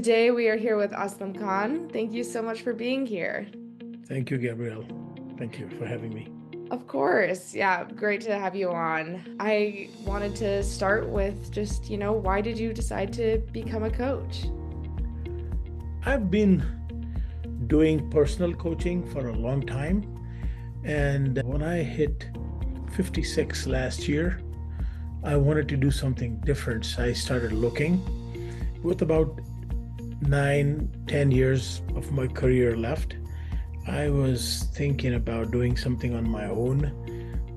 Today we are here with Aslam Khan. Thank you so much for being here. Thank you, Gabrielle. Thank you for having me. Of course. Yeah, great to have you on. I wanted to start with just, why did you decide to become a coach? I've been doing personal coaching for a long time. And when I hit 56 last year, I wanted to do something different. So I started looking. With about 9, 10 years of my career left, I was thinking about doing something on my own.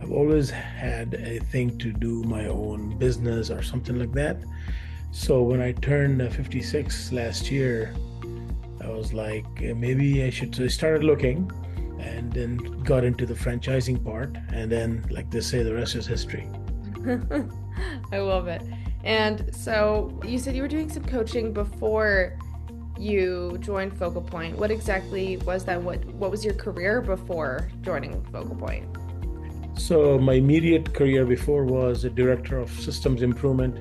I've always had a thing to do my own business or something like that. So when I turned 56 last year, I was like, maybe I should. So I started looking and then got into the franchising part. And then, like they say, the rest is history. I love it. And so you said you were doing some coaching before you joined Focal Point. What exactly was that? What was your career before joining Focal Point? So my immediate career before was a director of systems improvement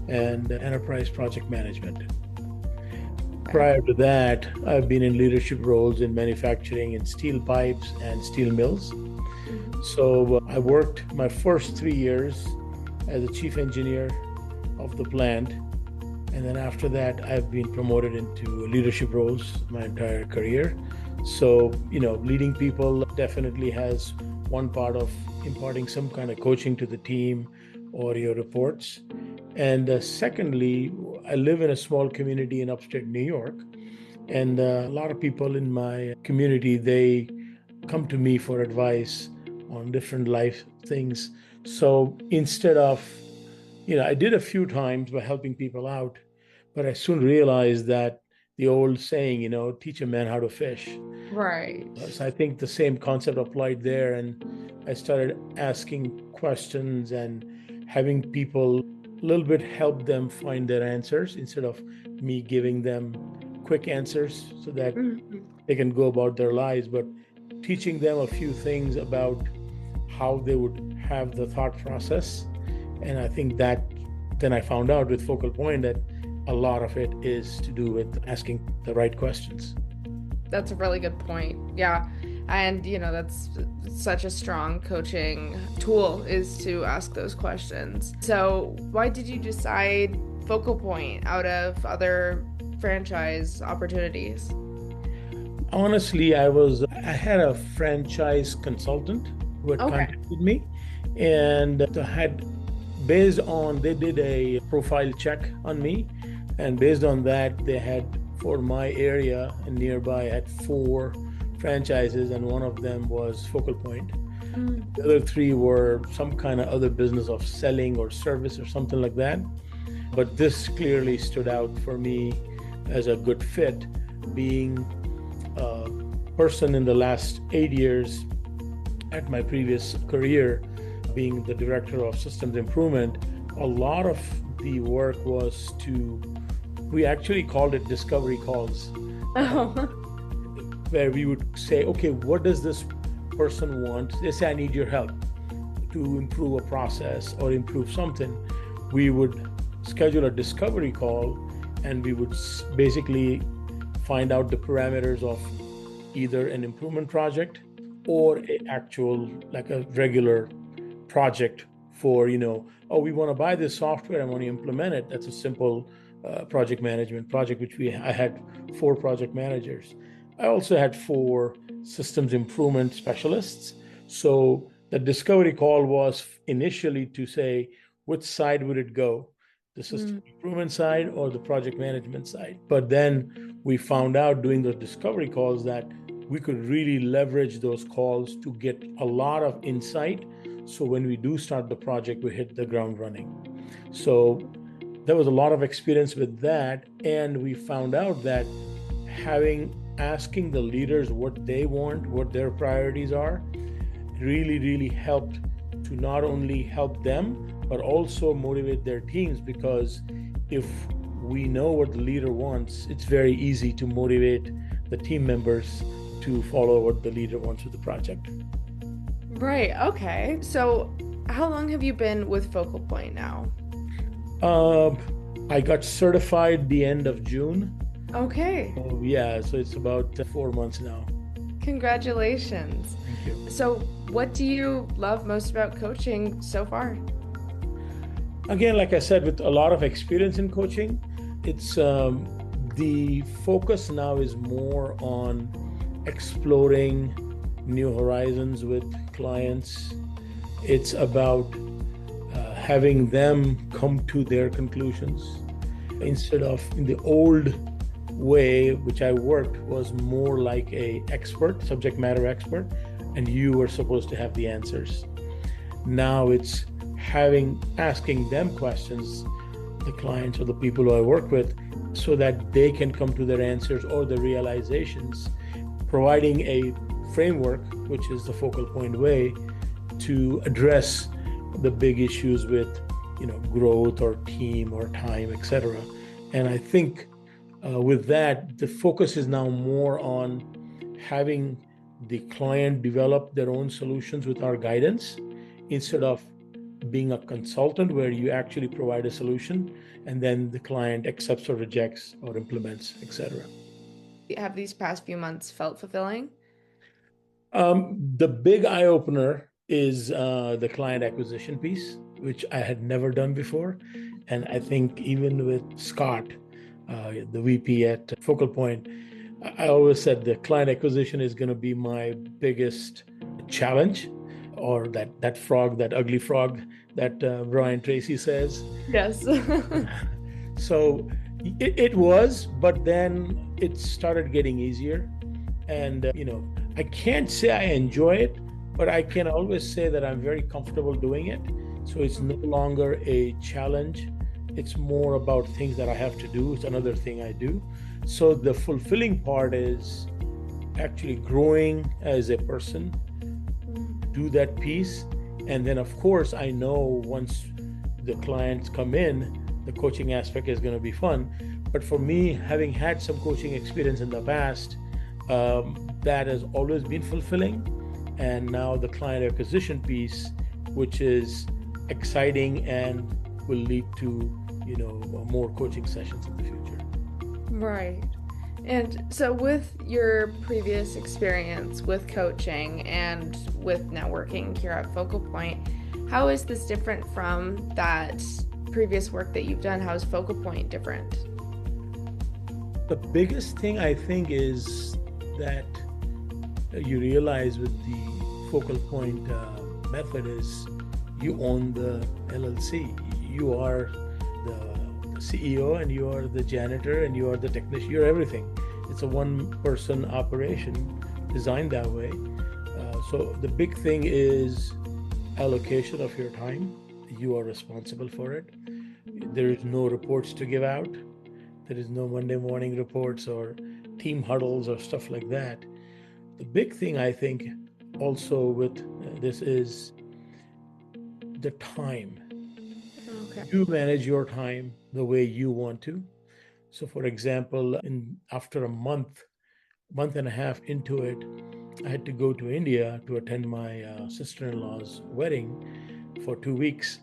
and enterprise project management. Okay. Prior to that, I've been in leadership roles in manufacturing in steel pipes and steel mills. Mhm. So I worked my first 3 years as a chief engineer of the plant. And then after that, I've been promoted into leadership roles my entire career. So, leading people definitely has one part of imparting some kind of coaching to the team or your reports. And secondly, I live in a small community in upstate New York. And a lot of people in my community, they come to me for advice on different life things. So instead of, I did a few times by helping people out, but I soon realized that the old saying, teach a man how to fish. Right. So I think the same concept applied there. And I started asking questions and having people a little bit help them find their answers instead of me giving them quick answers so that Mhm. they can go about their lives, but teaching them a few things about how they would have the thought process. And I think that then I found out with Focal Point that a lot of it is to do with asking the right questions. That's a really good point. Yeah. And, that's such a strong coaching tool is to ask those questions. So, why did you decide Focal Point out of other franchise opportunities? Honestly, I had a franchise consultant who had Okay. contacted me and had based on they did a profile check on me, and based on that they had for my area and nearby had four franchises, and one of them was Focal Point. Mm. The other three were some kind of other business of selling or service or something like that. But this clearly stood out for me as a good fit, being a person in the last 8 years at my previous career, being the director of systems improvement. A lot of the work was we actually called it discovery calls, Oh. where we would say, okay, what does this person want? They say, I need your help to improve a process or improve something. We would schedule a discovery call and we would basically find out the parameters of either an improvement project or a actual like a regular project for oh, we want to buy this software and want to implement it. That's a simple project management project, which I had four project managers. I also had four systems improvement specialists. So the discovery call was initially to say which side would it go, the system Mm. improvement side or the project management side. But then we found out doing those discovery calls that we could really leverage those calls to get a lot of insight. So when we do start the project, we hit the ground running. So there was a lot of experience with that. And we found out that asking the leaders what they want, what their priorities are, really, really helped to not only help them, but also motivate their teams. Because if we know what the leader wants, it's very easy to motivate the team members to follow what the leader wants with the project. Right. Okay. So, how long have you been with Focal Point now? Um, I got certified the end of June. Okay. Oh, yeah, so it's about 4 months now. Congratulations. Thank you. So, what do you love most about coaching so far? Again, like I said, with a lot of experience in coaching, it's the focus now is more on exploring new horizons with clients. It's about having them come to their conclusions instead of in the old way, which I worked, was more like a expert, subject matter expert, and you were supposed to have the answers. Now it's having asking them questions, the clients or the people who I work with, so that they can come to their answers or the realizations, providing a framework, which is the focal point way, to address the big issues with growth or team or time, etc. And I think with that, the focus is now more on having the client develop their own solutions with our guidance instead of being a consultant where you actually provide a solution and then the client accepts or rejects or implements, etc. Have these past few months felt fulfilling? The big eye opener is the client acquisition piece, which I had never done before. And I think even with Scott, the VP at Focal Point, I always said the client acquisition is going to be my biggest challenge, or that frog, that ugly frog that Brian Tracy says. Yes. So it was, but then it started getting easier. And, I can't say I enjoy it, but I can always say that I'm very comfortable doing it. So it's no longer a challenge. It's more about things that I have to do. It's another thing I do. So the fulfilling part is actually growing as a person, do that piece. And then, of course, I know once the clients come in, the coaching aspect is going to be fun. But for me, having had some coaching experience in the past, that has always been fulfilling. And now the client acquisition piece, which is exciting and will lead to, more coaching sessions in the future. Right. And so, with your previous experience with coaching and with networking here at Focal Point, how is this different from that previous work that you've done? How is Focal Point different? The biggest thing I think is that you realize with the Focal Point method is you own the LLC. You are the CEO and you are the janitor and you are the technician. You're everything. It's a one-person operation designed that way. So the big thing is allocation of your time. You are responsible for it. There is no reports to give out. There is no Monday morning reports or team huddles or stuff like that. The big thing I think also with this is the time. Okay. You manage your time the way you want to. So for example, after a month and a half into it, I had to go to India to attend my sister-in-law's wedding for 2 weeks.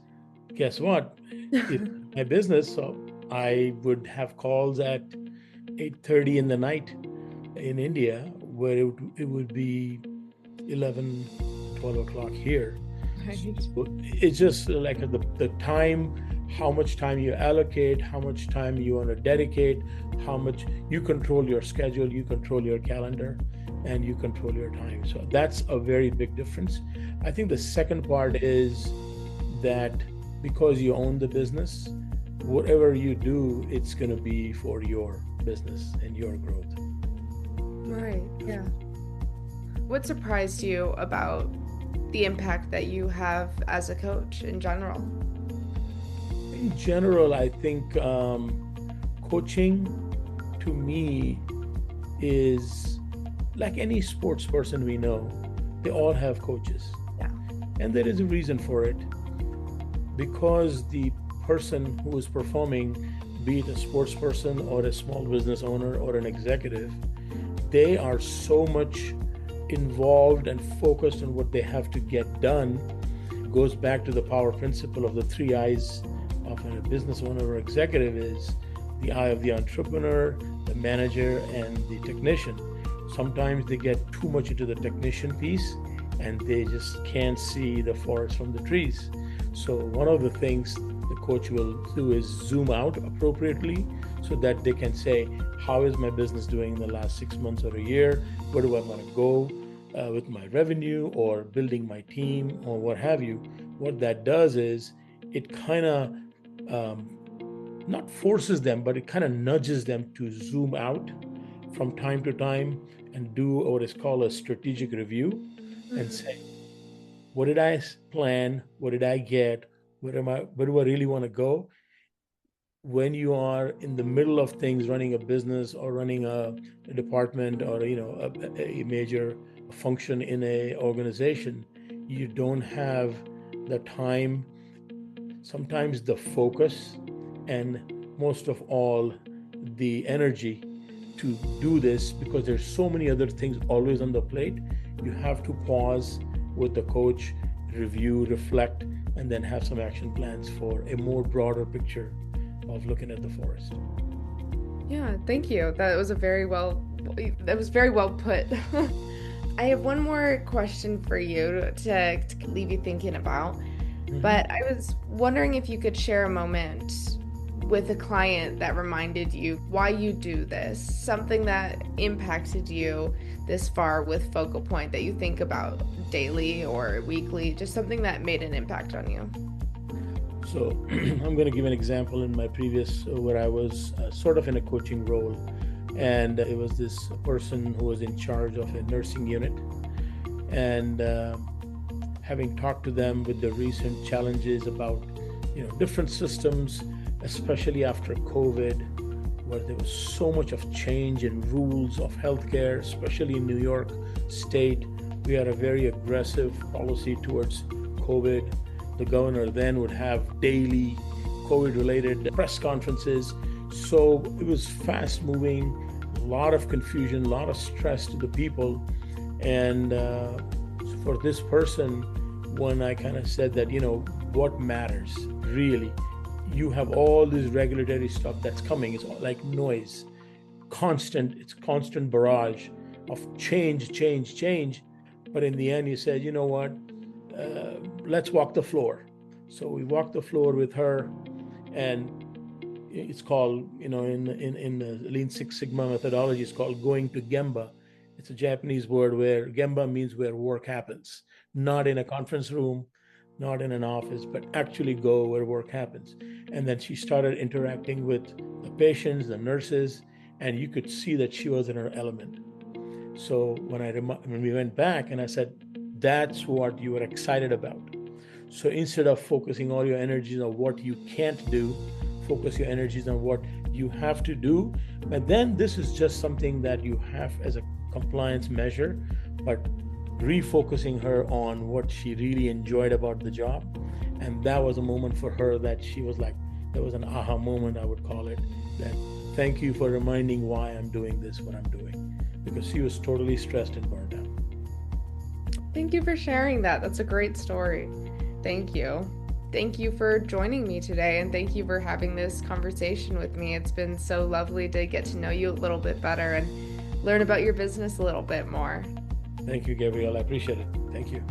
Guess what? It's my business, so I would have calls at 8:30 in the night in India, where it would be 11, 12 o'clock here. Right. So it's just like the time, how much time you allocate, how much time you want to dedicate, how much you control your schedule, you control your calendar, and you control your time. So that's a very big difference. I think the second part is that because you own the business, whatever you do, it's going to be for your business and your growth. Right. Yeah. What surprised you about the impact that you have as a coach in general? In general, I think coaching to me is like any sports person we know, they all have coaches. Yeah. And there is a reason for it. Because the person who is performing, be it a sports person or a small business owner or an executive, they are so much involved and focused on what they have to get done. It goes back to the power principle of the 3 I's of a business owner or executive is the eye of the entrepreneur, the manager, and the technician. Sometimes they get too much into the technician piece and they just can't see the forest from the trees. So one of the things the coach will do is zoom out appropriately so that they can say, how is my business doing in the last 6 months or a year? Where do I want to go with my revenue or building my team or what have you? What that does is it kind of not forces them, but it kind of nudges them to zoom out from time to time and do what is called a strategic review and Mhm. say, what did I plan? What did I get? Where do I really want to go? When you are in the middle of things, running a business or running a department or a major function in a organization, you don't have the time, sometimes the focus, and most of all the energy to do this because there's so many other things always on the plate. You have to pause with the coach, review, reflect, and then have some action plans for a more broader picture of looking at the forest. Yeah, thank you. That was very well put. I have one more question for you to leave you thinking about. Mm-hmm. But I was wondering if you could share a moment with a client that reminded you why you do this, something that impacted you this far with Focal Point that you think about daily or weekly, just something that made an impact on you. So I'm going to give an example in my previous, where I was sort of in a coaching role. And it was this person who was in charge of a nursing unit. And having talked to them with the recent challenges about, different systems, especially after COVID, where there was so much of change in rules of healthcare, especially in New York State. We had a very aggressive policy towards COVID. The governor then would have daily COVID related press conferences. So it was fast moving, a lot of confusion, a lot of stress to the people. And for this person, when I kind of said that, what matters really, you have all this regulatory stuff that's coming. It's like noise, it's constant barrage of change, change, change. But in the end, you said, you know what? Let's walk the floor. So we walked the floor with her, and it's called, in the Lean Six Sigma methodology, it's called going to Gemba. It's a Japanese word where Gemba means where work happens, not in a conference room, not in an office, but actually go where work happens. And then she started interacting with the patients, the nurses, and you could see that she was in her element. So when we went back, and I said, that's what you were excited about. So instead of focusing all your energies on what you can't do, focus your energies on what you have to do. But then this is just something that you have as a compliance measure, but refocusing her on what she really enjoyed about the job. And that was a moment for her that she was like, there was an aha moment, I would call it, that thank you for reminding why I'm doing this, what I'm doing, because she was totally stressed and burnt out. Thank you for sharing that. That's a great story. Thank you. Thank you for joining me today, and thank you for having this conversation with me. It's been so lovely to get to know you a little bit better and learn about your business a little bit more. Thank you, Gabrielle. I appreciate it. Thank you.